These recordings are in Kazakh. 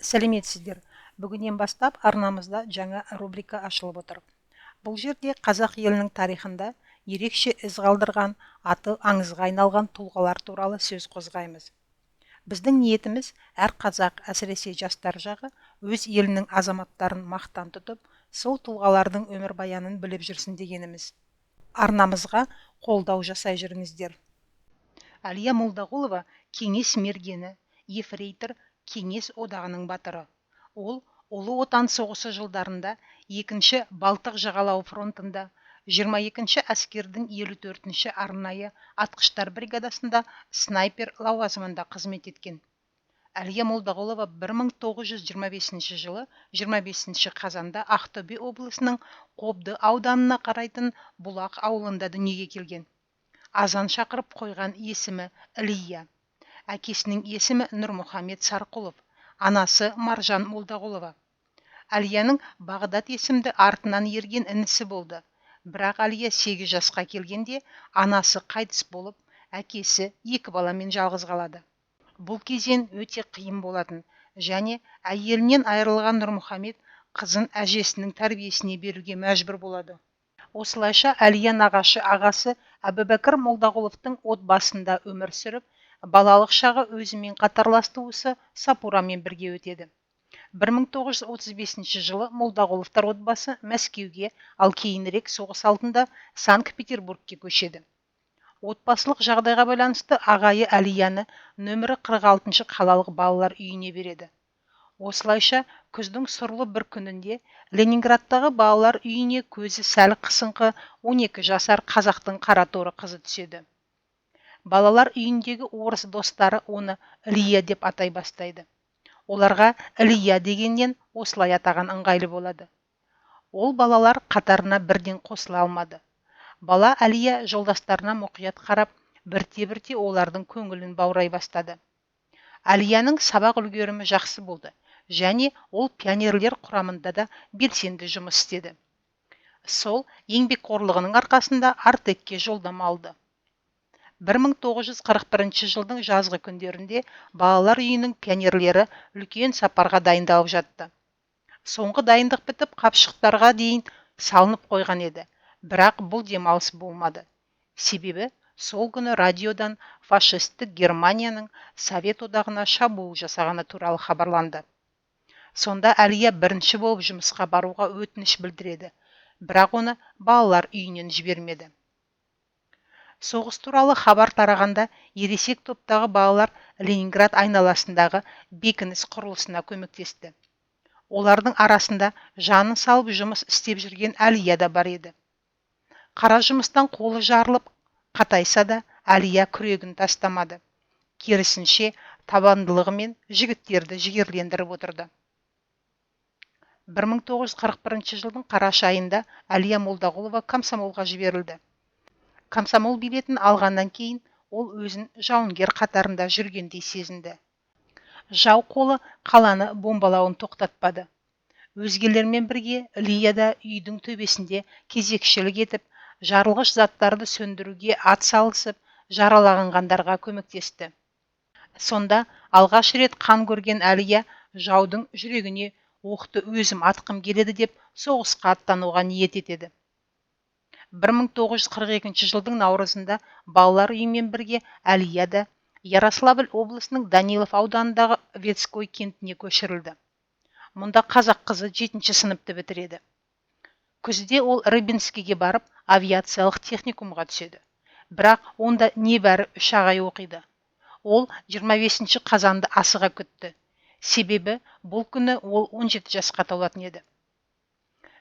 Сәлеметсіздер. Бүгіннен бастап арнамызда жаңа рубрика ашылып отыр. Бұл жерде қазақ елінің тарихында ерекше із қалдырған, аты аңызға айналған тұлғалар туралы сөз қозғаймыз. Біздің ниетіміз әр қазақ, әсіресе жастар жағы өз елінің азаматтарын мақтан тұтып, сол тұлғалардың өмірбаянын біліп жүрсін дегеніміз. Арнамызға қолдау жасай жүріңіздер. Әлия Молдағұлова кеңес мергені, ефрейтор, кеңес одағының батыры. Ол Ұлы Отан соғысы жылдарында 2-ші Балтық жағалауы фронтында, 22-ші әскердің 54-ші арнайы атқыштар бригадасында снайпер лауазымында қызмет еткен. Әлия Молдағұлова 1925 жылы 25 қазанда Ақтөбе облысының Қобды ауданына қарайтын Бұлақ ауылында дүниеге келген. Азан шақырып қойған есімі Ілия. Әкесінің есімі Нұрмұхамед Сарқұлов, анасы Маржан Молдағұлова. Әлияның Бағдат есімді артынан ерген інісі болды. Бірақ Әлия 8 жасқа келгенде анасы қайтыс болып, әкесі 2 баламен жалғыз қалады. Бұл кезең өте қиын болатын, және әйелінен айырылған Нұрмұхамед қызын әжесінің тәрбиесіне беруге мәжбүр болады. Осылайша Әлия нағашы ағасы Әбубәкір Молдағұловтың отбасында өмір сүріп, балалық шағы өзімен қатарлас туысы Сапурамен бірге өтеді. 1935 жылы Молдағұловтар отбасы Мәскеуге, ал кейінірек соғыс алдында Санкт-Петербургке көшеді. Отбасылық жағдайға байланысты ағайы Әлияны нөмірі 46-шы қалалық балалар үйіне береді. Осылайша күздің сұрлы бір күнінде Ленинградтағы балалар үйіне көзі сәл қысыңқы 12 жасар қазақтың қараторы қызы түседі. Балалар үйіндегі орыс достары оны Ілия деп атай бастайды. Оларға Ілия дегеннен осылай атаған ыңғайлы болады. Ол балалар қатарына бірден қосыла алмады. Бала Әлия жолдастарына мұқият қарап, бірте-бірте олардың көңілін баурай бастады. Әлияның сабақ үлгерімі жақсы болды, және ол пионерлер құрамында да белсенді жұмыс істеді. Сол еңбекқорлығының арқасында Артекке жолдама алды. 1941 жылдың жазғы күндерінде балалар үйінің пионерлері үлкен сапарға дайындалып жатты. Соңғы дайындық бітіп, қапшықтарға дейін салынып қойған еді, бірақ бұл демалыс болмады. Себебі сол күні радиодан фашистік Германияның Совет одағына шабуыл жасағаны туралы хабарланды. Сонда Әлия бірінші болып жұмысқа баруға өтініш білдіреді, бірақ оны балалар үйінен жібермеді. Соғыс туралы хабар тарағанда ересек топтағы балалар Ленинград айналасындағы бекініс құрылысына көмектесті. Олардың арасында жаны салып жұмыс істеп жүрген Әлия да бар еді. Қара жұмыстан қолы жарылып қатайса да, Әлия күрегін тастамады. Керісінше табандылығымен жігіттерді жігерлендіріп отырды. 1941 жылдың қараша айында Әлия Молдағұлова комсомолға жіберілді. Комсомол билетін алғаннан кейін ол өзін жауынгер қатарында жүргендей сезінді. Жау қолы қаланы бомбалауын тоқтатпады. Өзгелермен бірге Ілия да үйдің төбесінде кезекшілік етіп, жарылғыш заттарды сөндіруге ат салысып, жараланғандарға көмектесті. Сонда алғаш рет қан көрген Әлия жаудың жүрегіне оқты өзім атқым келеді деп соғысқа аттануға ниет етеді. 1942 жылдың наурызында балалар үйімен бірге Әлия да Ярославль облысының Данилов ауданындағы Ветской кентіне көшірілді. Мұнда қазақ қызы 7-ші сыныпты бітіреді. Күзде ол Рыбинскіге барып авиациялық техникумға түседі. Бірақ онда небәрі 3 ай оқиды. Ол 25 қазанды асыға күтті. Себебі бұл күні ол 17 жасқа толатын еді.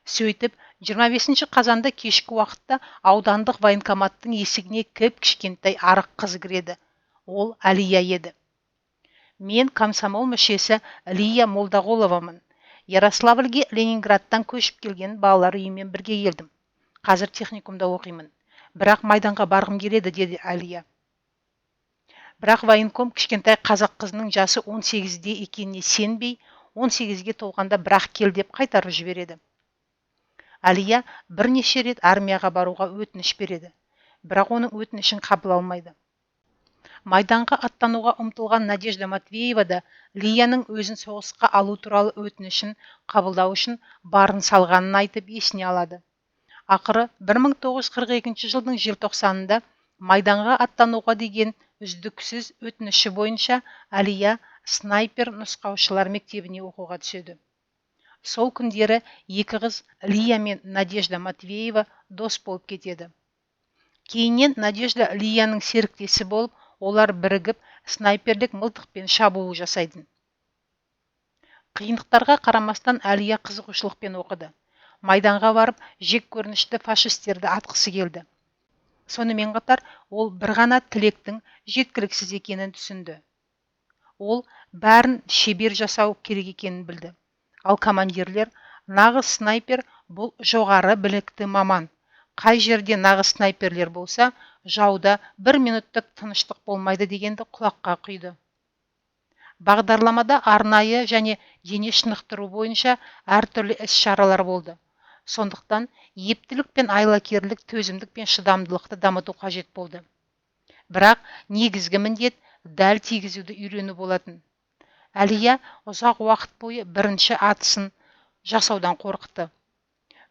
Сөйтіп, 25 қазанда кешкі уақытта аудандық военкоматтың есігіне кішкентай арық қыз кіреді. Ол Әлия еді. Мен комсомол мүшесі Әлия Молдағұловамын. Ярославльге Ленинградтан көшіп келген балалар үйімен бірге келдім. Қазір техникумда оқимын. Бірақ майданға барғым келеді, деді Әлия. Бірақ военком кішкентай қазақ қызының жасы 18-де екеніне сенбей, 18-ге толғанда бірақ кел деп қайтарып жібереді. Әлия бірнеше рет армияға баруға өтініш береді, бірақ оның өтінішін қабыл алмайды. Майданға аттануға ұмтылған Надежда Матвеева да Лияның өзін соғысқа алу туралы өтінішін қабылдау үшін барын салғанын айтып есіне алады. Ақыры 1942 жылдың желтоқсанында Майданға аттануға деген үздіксіз өтініші бойынша Әлия снайпер нұсқаушылар мектебіне оқуға түседі. Сол күндері екі қыз Лия мен Надежда Матвеева дос болып кетеді. Кейіннен Надежда Лияның серіктесі болып, олар бірігіп снайперлік мылтықпен шабуыл жасайды. Қиындықтарға қарамастан Әлия қызығушылықпен оқыды. Майданға барып, жек көрінішті фашистерді атқысы келді. Сонымен қатар, ол бір ғана тілектің жеткіліксіз екенін түсінді. Ол бәрін шебер жасау керек екенін білді. Ал командирлер, нағыз снайпер бұл жоғары білікті маман. Қай жерде нағыз снайперлер болса, жауда 1 минуттық тыныштық болмайды дегенді құлаққа құйды. Бағдарламада арнайы және дене шынықтыру бойынша әртүрлі іс-шаралар болды. Сондықтан ептілік пен айлакерлік, төзімдік пен шыдамдылықты дамыту қажет болды. Бірақ негізгі міндет дәл тигізуді үйрену болатын. Әлия ұзақ уақыт бойы бірінші атысын жасаудан қорықты.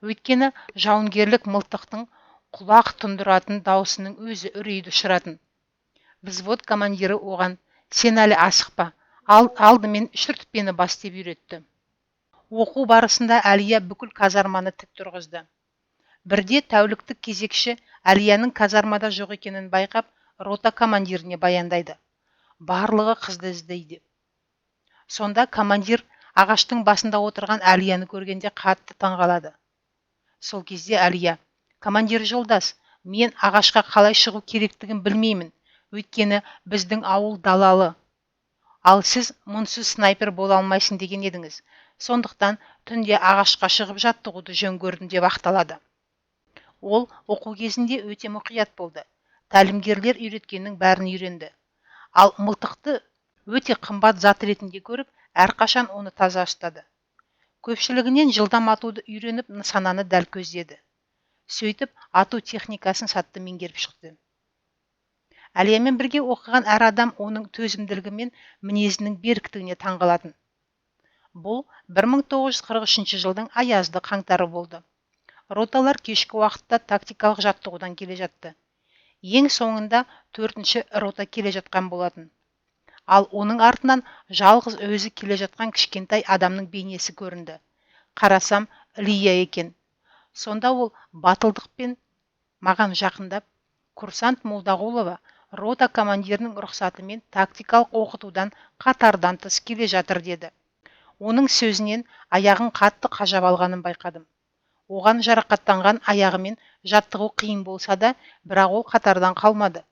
Өйткені жауынгерлік мылтықтың құлақ тұндыратын даусының өзі үрейді ұшыратын. Взвод командирі оған: "Сен әлі асықпа, алдымен шүртпені бас" деп үйретті. Оқу барысында Әлия бүкіл казарманы тік тұрғызды. Бірде тәуліктік кезекші Әлияның казармада жоқ екенін байқап, рота командиріне баяндайды. Барлығы қызды іздейді. Сонда командир ағаштың басында отырған Әлияны көргенде қатты таңғалады. Сол кезде Әлия: "Командир жолдас, мен ағашқа қалай шығу керектігін білмеймін, өйткені біздің ауыл далалы. Ал сіз мұнсыз снайпер бола алмайсың деген едіңіз. Сондықтан түнде ағашқа шығып жаттығуды жөн көрдім" деп ақталады. Ол оқу кезінде өте мұқият болды. Тәлімгерлер үйреткеннің бәрін үйренді. Ал мылтықты өте қымбат зат ретінде көріп, әрқашан оны таза ұстады. Көпшілігінен жылдам атуды үйреніп, нысананы дәл көздеді. Сөйтіп, ату техникасын сатты меңгеріп шықты. Әлиямен бірге оқыған әр адам оның төзімділігі мен мінезінің беріктігіне таңғалатын. Бұл 1943 жылдың аязды қаңтары болды. Роталар кешкі уақытта тактикалық жаттығудан келе жатты. Ең соңында 4-ші рота келе жатқан болатын. Ал оның артынан жалғыз өзі келе жатқан кішкентай адамның бейнесі көрінді. Қарасам, Лия екен. Сонда ол батылдықпен маған жақындап: "Курсант Молдағұлова рота командирінің рұқсатымен тактикалық оқытудан қатардан тыс келе жатыр" деді. Оның сөзінен аяғын қатты қажап алғанын байқадым. Оған жарақаттанған аяғымен жаттығу қиын болса да, бірақ ол қатардан қалмады.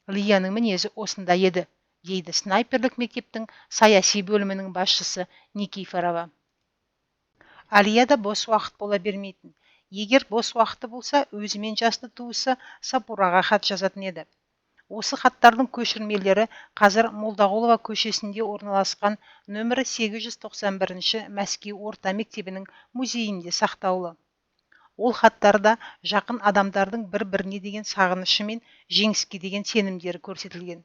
Лияның мінезі осында еді, дейді снайперлік мектептің саяси бөлімінің басшысы Никифорова. Алияда бос уақыт бола бермейтін. Егер бос уақыты болса, өзімен жасты туысы Сапураға хат жазатын еді. Осы хаттардың көшірмелері қазір Молдағұлова көшесінде орналасқан нөмірі 891 Мәскеу орта мектебінің музейінде сақтаулы. Ол хаттарда жақын адамдардың бір-біріне деген сағынышы мен жеңіске деген сенімдері көрсетілген.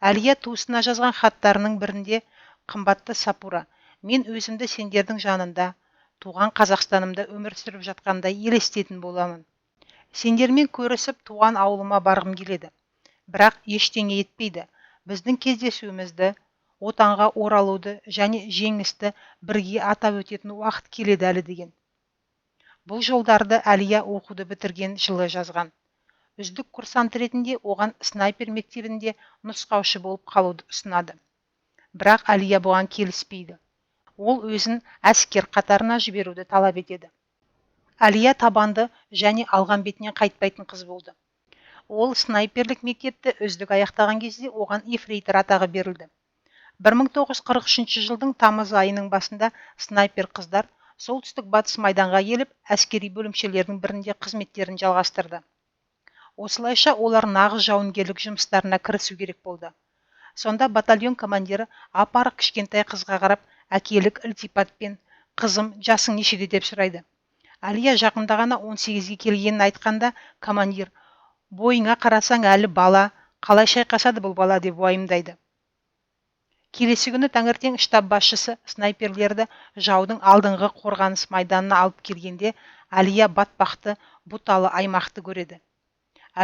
Әлия туысына жазған хаттарының бірінде: "Қымбатты Сапура, мен өзімді сендердің жанында, туған Қазақстанымда өмір сүріп жатқандай елестетін боламын. Сендермен көрісіп, туған ауылыма барғым келеді. Бірақ ештеңе етпейді. Біздің кездесуімізді, отанға оралуды және жеңісті бірге атап өтетін уақыт келеді әлі" деген. Бұл жолдарды Әлия оқуды бітірген жылы жазған. Үздік курсант ретінде оған снайпер мектебінде нұсқаушы болып қалуды ұсынады. Бірақ Әлия бұған келіспейді. Ол өзін әскер қатарына жіберуді талап етеді. Әлия табанды және алған бетінен қайтпайтын қыз болды. Ол снайперлік мектепті үздік аяқтаған кезде оған ефрейтор атағы берілді. 1943 жылдың тамыз айының басында снайпер қыздар солтүстік батыс майданға келіп, әскери бөлімшелердің бірінде қызметтерін жалғастырды. Осылайша олар нағыз жауынгерлік жұмыстарына кірісу керек болды. Сонда батальон командирі апарық кішкентай қызға қарап, әкелік ілтипатпен: "Қызым, жасың нешеде?" деп сұрайды. Әлия жақында ғана 18-ге келгенін айтқанда, командир: "Бойыңа қарасаң әлі бала, қалай шайқасады бұл бала деп уайымдайды. Келесі күні таңертең штаб басшысы снайперлерді жаудың алдыңғы қорғаныс майданына алып келгенде Әлия батпақты бұталы аймақты көреді.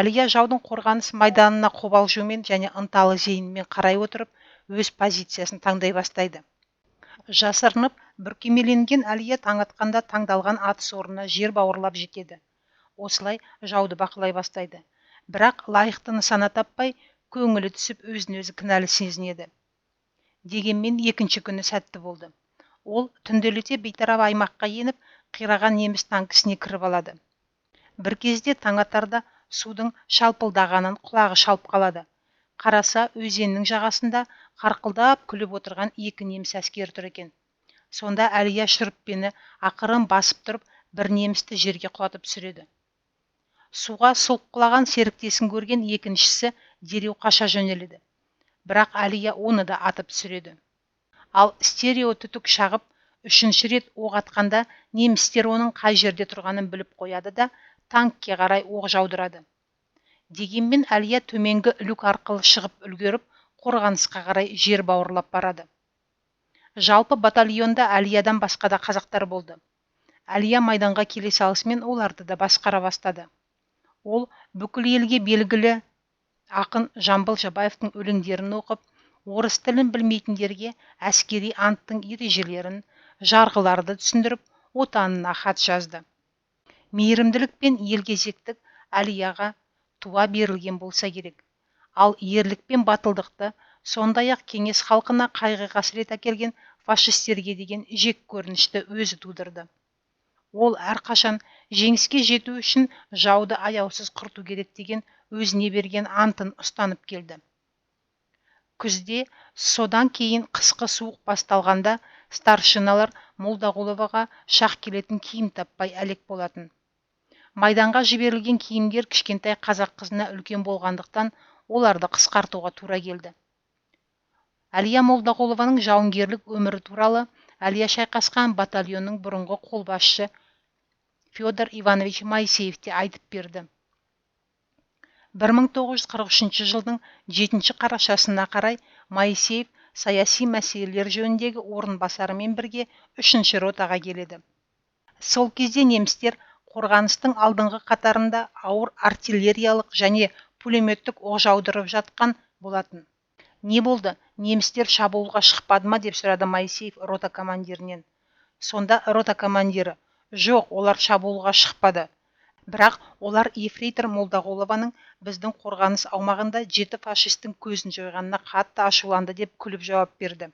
Әлия жаудың қорғаныс майданына қобалжумен және ынталы зейінмен қарай отырып, өз позициясын таңдай бастайды. Жасырынып, бүркемеленген Әлия таң атқанда таңдалған атыс орнына жер бауырлап жетеді. Осылай жауды бақылай бастайды. Бірақ лайықты нысана таппай, көңілі түсіп, өзін өзі кінәлі сезінеді. Дегенмен екінші күні сәтті болды. Ол түнделете бейтарап аймаққа еніп, қираған неміс танкісіне кіріп алады. Бір кезде таң атарда судың шалпылдағанын құлағы шалып қалады. Қараса, өзеннің жағасында қарқылдап күліп отырған екі неміс әскері тұр екен. Сонда Әлия шүріппені ақырын басып тұрып, бір немісті жерге құлатып түсіреді. Суға соққылаған серіктесін көрген екіншісі дереу қаша жөнеледі. Бірақ Әлия оны да атып түсіреді. Ал стерео түтік шағып, үшінші рет оқ атқанда немістер оның қай жерде тұрғанын біліп қояды да танкке қарай оқ жаудырады. Дегенмен Әлия төменгі люк арқылы шығып үлгеріп, қорғанысқа қарай жер бауырлап барады. Жалпы батальонда Әлиядан басқа да қазақтар болды. Әлия майданға келе салысымен оларды да басқара бастады. Ол бүкіл елге белгілі ақын Жамбыл Жабаевтың өлеңдерін оқып, орыс тілін білмейтіндерге әскери анттың ережелерін, жарғыларды түсіндіріп, отанына хат жазды. Мейірімділік пен елгезектік Әлияға туа берілген болса керек. Ал ерлік пен батылдықты, сондай-ақ кеңес халқына қайғы қасірет әкелген фашистерге деген жек көрінішті өзі тудырды. Ол әрқашан жеңіске жету үшін жауды аяусыз құрту керек деген өзіне берген антын ұстанып келді. Күзде, содан кейін қысқы суық басталғанда, старшиналар Молдағұловаға шақ келетін киім таппай әлек болатын. Майданға жіберілген киімдер кішкентай қазақ қызына үлкен болғандықтан, оларды қысқартуға тура келді. Әлия Молдағұлованың жауынгерлік өмірі туралы Әлия шайқасқан батальонның бұрынғы қолбасшы Федор Иванович Моисеевте айтып берді. 1943 жылдың 7 қарашасына қарай Моисеев саяси мәселелер жөніндегі орынбасарымен бірге 3-ші ротаға келеді. Сол кезде немістер қорғаныстың алдыңғы қатарында ауыр артиллериялық және пулеметтік оқ жаудырып жатқан болатын. Не болды, немістер шабуылға шықпады ма деп сұрады Моисеев рота командирінен. Сонда рота командирі: жоқ, олар шабуылға шықпады. Бірақ олар ефрейтор Молдағұлованың біздің қорғаныс аумағында 7 фашистің көзін жойғанына қатты ашуланды деп күліп жауап берді.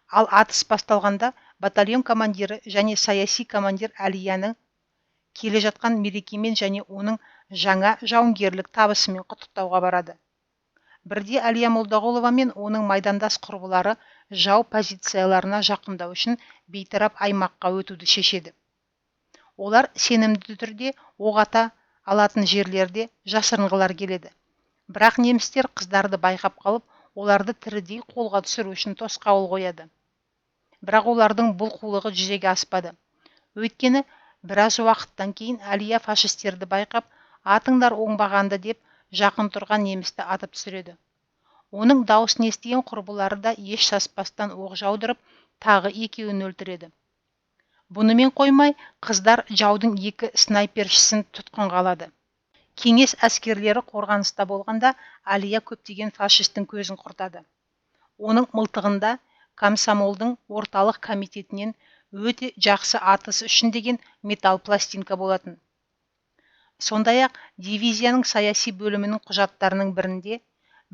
Ал атыс басталғанда батальон командирі және саяси командир Әлияның келе жатқан мерекемен және оның жаңа жауынгерлік табысымен құттықтауға барады. Бірде Әлия Молдағұлова мен оның майдандас құрбылары жау позицияларына жақындау үшін бейтарап аймаққа өтуді шешеді. Олар сенімді түрде оқ ата алатын жерлерде жасырынғылар келеді. Бірақ немістер қыздарды байқап қалып, оларды тірідей қолға түсіру үшін тосқауыл қояды. Бірақ олардың бұл қулығы жүзеге аспады. Өйткені біраз уақыттан кейін Әлия фашистерді байқап, атыңдар оңбағанды деп жақын тұрған немісті атып түсіреді. Оның дауысын естіген құрбылары да еш саспастан оқ жаудырып, тағы екеуін өлтіреді. Бұнымен қоймай, қыздар жаудың 2 снайпершісін тұтқынға алады. Кеңес әскерлері қорғаныста болғанда, Әлия көптеген фашистің көзін құртады. Оның мылтығында комсомолдың орталық комитетінен өте жақсы атысы үшін деген металл пластинка болатын. Сондай-ақ дивизияның саяси бөлімінің құжаттарының бірінде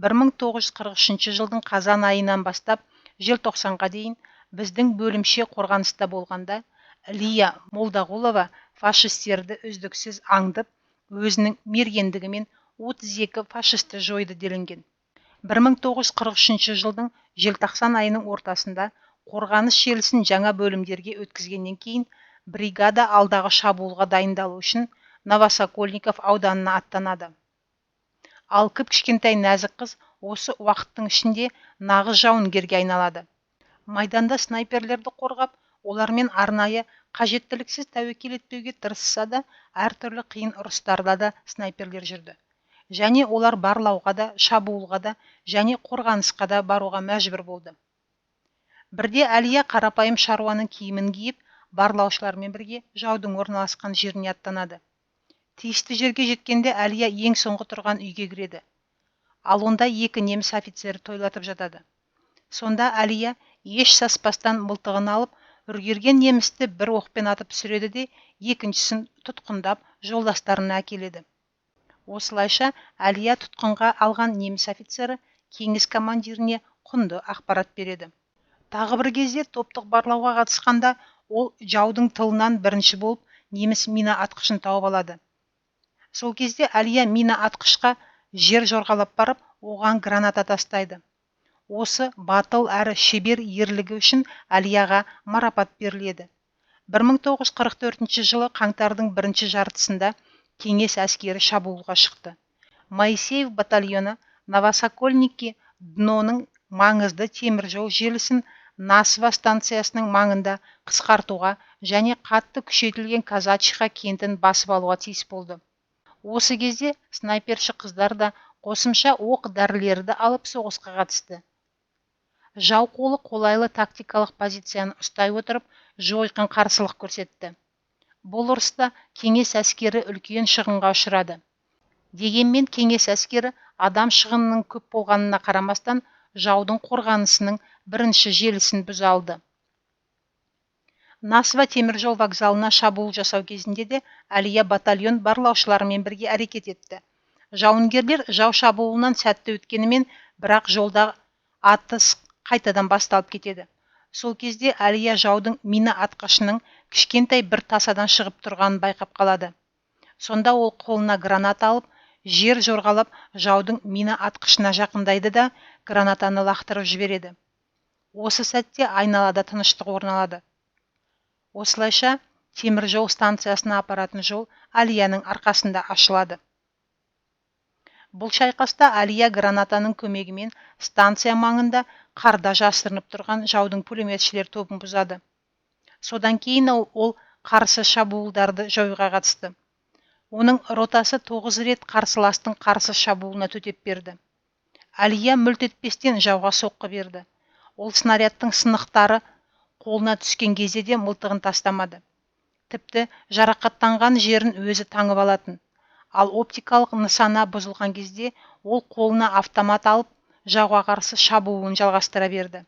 1943 жылдың қазан айынан бастап желтоқсанға дейін біздің бөлімше қорғаныста болғанда Әлия Молдағұлова фашистерді үздіксіз аңдып, өзінің мергендігімен 32 фашисті жойды делінген. 1943 жылдың желтоқсан айының ортасында қорғаныс желісін жаңа бөлімдерге өткізгеннен кейін бригада алдағы шабуылға дайындалу үшін Новосокольников ауданына аттанады. Ал кіп-кішкентай нәзік қыз осы уақыттың ішінде нағыз жауынгерге айналады. Майданда снайперлерді қорғап, олармен арнайы қажеттіліксіз тәуекел етпеуге тырысса да, әртүрлі қиын ұрыстарда да снайперлер жүрді. және олар барлауға да, шабуылға да және қорғанысқа да баруға мәжбүр болды. Бірде Әлия қарапайым шаруаның киімін киіп, барлаушылармен бірге жаудың орналасқан жеріне аттанады. Тиісті жерге жеткенде Әлия ең соңғы тұрған үйге кіреді. Ал онда екі неміс офицері тойлатып жатады. Сонда Әлия еш саспастан мылтығын алып, үргерген немісті бір оқпен атып түсіреді де, екіншісін тұтқындап жолдастарына әкеледі. Осылайша Әлия тұтқынға алған неміс офицері кеңес командиріне құнды ақпарат береді. Тағы бір кезде топтық барлауға қатысқанда ол жаудың тылынан бірінші болып неміс мина атқышын тауып алады. Сол кезде Әлия мина атқышқа жер жорғалап барып, оған граната тастайды. Осы батыл әрі шебер ерлігі үшін Әлияға марапат беріледі. 1944 жылы қаңтардың бірінші жартысында кеңес әскері шабуылға шықты. Моисеев батальоны Новосокольники Дноның маңызды теміржол желісін Насва станциясының маңында қысқартуға және қатты күшейтілген Казачиха кентін басып алуға тиіс болды. Осы кезде снайперші қыздар да қосымша оқ дәрілерді алып соғысқа қатысты. Жау қолы қолайлы тактикалық позицияны ұстай отырып, жойқын қарсылық көрсетті. Бұл ұрыста кеңес әскері үлкен шығынға ұшырады. Дегенмен кеңес әскері адам шығынының көп болғанына қарамастан жаудың қорғанысының бірінші желісін бұза алды. Насва теміржол вокзалына шабуыл жасау кезінде де Әлия батальон барлаушыларымен бірге әрекет етті. Жауынгерлер жау шабуылынан сәтті өткенімен, бірақ жолда атыс қайтадан басталып кетеді. Сол кезде Әлия жаудың мина атқышының кішкентай бір тасадан шығып тұрғанын байқап қалады. Сонда ол қолына граната алып, жер жорғалап жаудың мина атқышына жақындайды да гранатаны лақтырып жібереді. Осы сәтте айналада тыныштық орналады. Осылайша теміржол станциясына апаратын жол Әлияның арқасында ашылады. Бұл шайқаста Әлия гранатаның көмегімен станция маңында қарда жасырынып тұрған жаудың пулеметшілер тобын бұзады. Содан кейін ол қарсы шабуылдарды жоюға қатысты. Оның ротасы 9 рет қарсыластың қарсы шабуылына төтеп берді. Әлия мүлт етпестен жауға соққы берді. Ол снарядтың сынықтары қолына түскен кезде де мылтығын тастамады. Тіпті жарақаттанған жерін өзі таңып алатын. Ал оптикалық нысана бұзылған кезде ол қолына автомат алып, жауға қарсы шабуылын жалғастыра берді.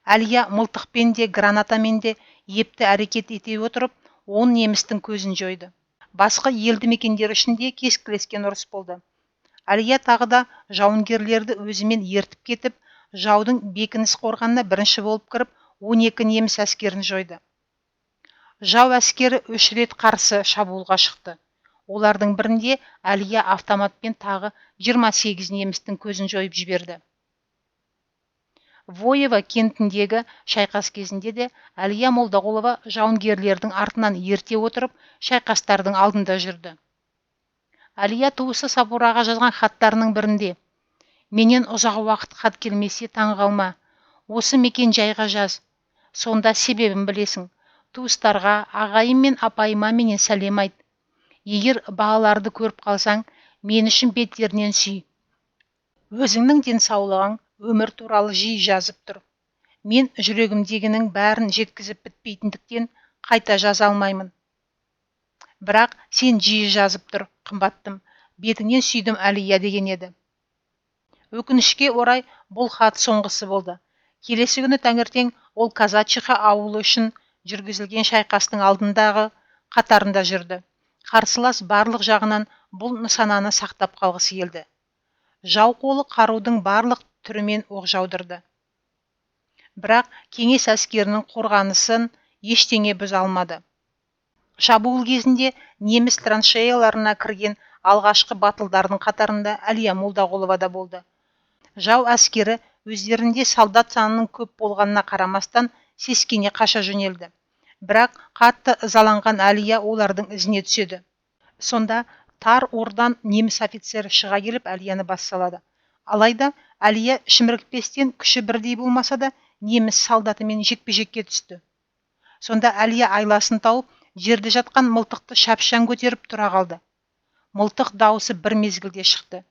Әлия мылтықпен де, гранатамен де епті әрекет ете отырып, 10 немістің көзін жойды. Басқа елді мекендер ішінде кескілескен ұрыс болды. Әлия тағы да жауынгерлерді өзімен ертіп кетіп, жаудың бекініс қорғанына бірінші болып кіріп, 12 неміс әскерін жойды. Жау әскері 3 рет қарсы шабуылға шықты. Олардың бірінде Әлия автоматпен тағы 28 немістің көзін жойып жіберді. Воева кентіндегі шайқас кезінде де Әлия Молдағұлова жауынгерлердің артынан ерте отырып, шайқастардың алдында жүрді. Әлия туысы Сабураға жазған хаттарының бірінде: «Менен ұзақ уақыт хат келмесе таң қалма. Осы мекен жайға жаз. Сонда себебін білесің. Туыстарға, ағайым мен апайыма менен сәлем айт. Егер балаларды көріп қалсаң, мен үшін беттерінен сүй. Өзіңнің денсаулығың, өмір туралы жиі жазып тұр. Мен жүрегімдегінің бәрін жеткізіп бітпейтіндіктен қайта жаза алмаймын. Бірақ сен жиі жазып тұр, қымбаттым. Бетіңнен сүйдім Әлия» деген еді. Өкінішке орай бұл хат соңғысы болды. Келесі күні таңертең ол Казачиха ауылы үшін жүргізілген шайқастың алдындағы қатарында жүрді. Қарсылас барлық жағынан бұл нысананы сақтап қалғысы келді. Жау қолы қарудың барлық түрімен оқ жаудырды. Бірақ кеңес әскерінің қорғанысын ештеңе бұза алмады. Шабуыл кезінде неміс траншеяларына кірген алғашқы батылдардың қатарында Әлия Молдағұлова да болды. Жау әскері өздерінде солдат санының көп болғанына қарамастан сескене қаша жөнелді. Бірақ қатты ызаланған Әлия олардың ізіне түседі. Сонда тар ордан неміс офицері шыға келіп Әлияны бас салады. Алайда Әлия шімірікпестен күші бірдей болмаса да неміс солдатымен жекпе-жекке түсті. Сонда Әлия айласын тауып, жерде жатқан мылтықты шапшаң көтеріп тұра қалды. мылтық дауысы бір мезгілде шықты.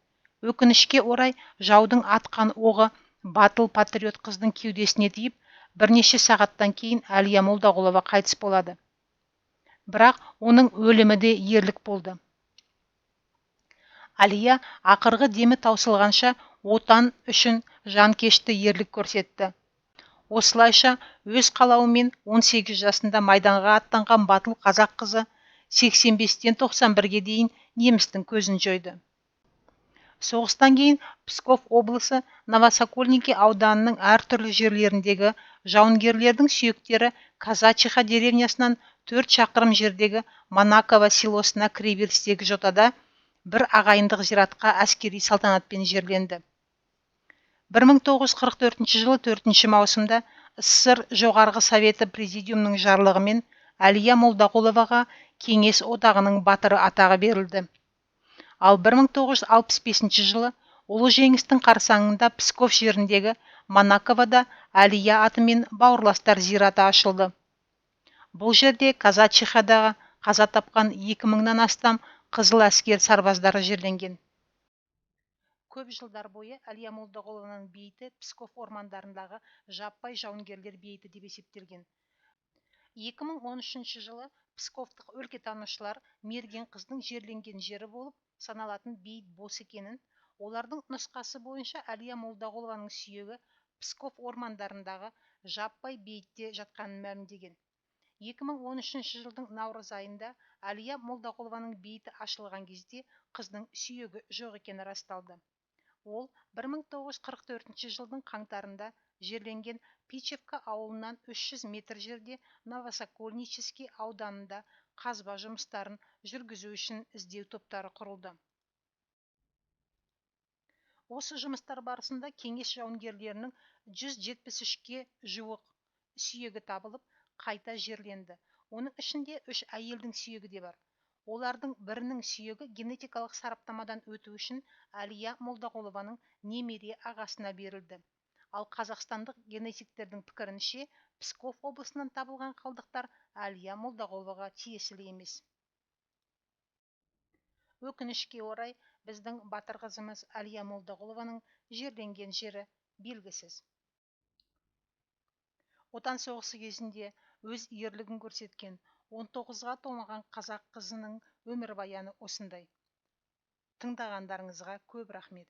Өкінішке орай жаудың атқан оғы батыл патриот қыздың кеудесіне тиіп, бірнеше сағаттан кейін Әлия Молдағұлова қайтыс болады. Бірақ оның өлімі де ерлік болды. Әлия ақырғы демі таусылғанша отан үшін жанкешті ерлік көрсетті. Осылайша өз қалауымен 18 жасында майданға аттанған батыл қазақ қызы 85-тен 91-ге дейін немістің көзін жойды. Соғыстан кейін Псков облысы Новосокольники ауданының әртүрлі жерлеріндегі жауынгерлердің сүйектері Казачиха деревнясынан 4 шақырым жердегі Манаково селосына кіреберістегі жотада бір ағайындық зиратқа әскери салтанатпен жерленді. 1944 жылы 4 маусымда СССР жоғарғы советі президиумның жарлығымен Әлия Молдағұловаға Кеңес одағының батыры атағы берілді. Ал 1965 жылы ұлы жеңістің қарсаңында Псков жеріндегі Манаковода Әлия атымен бауырластар зираты ашылды. Бұл жерде Казачихадағы қаза тапқан 2000-нан астам қызыл әскер сарбаздары жерленген. Көп жылдар бойы Әлия Молдағұлованың бейіті Псков ормандарындағы жаппай жауынгерлер бейіті деп есептелген. 2013 жылы Псковтық өлкетанушылар мерген қыздың жерленген жері болып саналатын бейіт бос екенін, олардың нұсқасы бойынша Әлия Молдағұлованың сүйегі Псков ормандарындағы жаппай бейітте жатқанын мәлімдеген. 2013 жылдың наурыз айында Әлия Молдағұлованың бейіті ашылған кезде қыздың сүйегі жоқ екені расталды. Ол 1944 жылдың қаңтарында жерленген Пичевка ауылынан 300 метр жерде Новосокольнический ауданында қазба жұмыстарын жүргізу үшін іздеу топтары құрылды. Осы жұмыстар барысында кеңес жауынгерлерінің 173-ке жуық сүйегі табылып, қайта жерленді. Оның ішінде 3 әйелдің сүйегі де бар. Олардың бірінің сүйегі генетикалық сараптамадан өту үшін Әлия Молдағұлованың немере ағасына берілді. Ал қазақстандық генетиктердің пікірінше, Псков облысынан табылған қалдықтар Әлия Молдағұловаға тиесілі емес. Өкінішке орай, біздің батыр қызымыз Әлия Молдағұлованың жерленген жері белгісіз. Отан соғысы кезінде өз ерлігін көрсеткен 19-ға толмаған қазақ қызының өмірбаяны осындай. Тыңдағандарыңызға көп рахмет.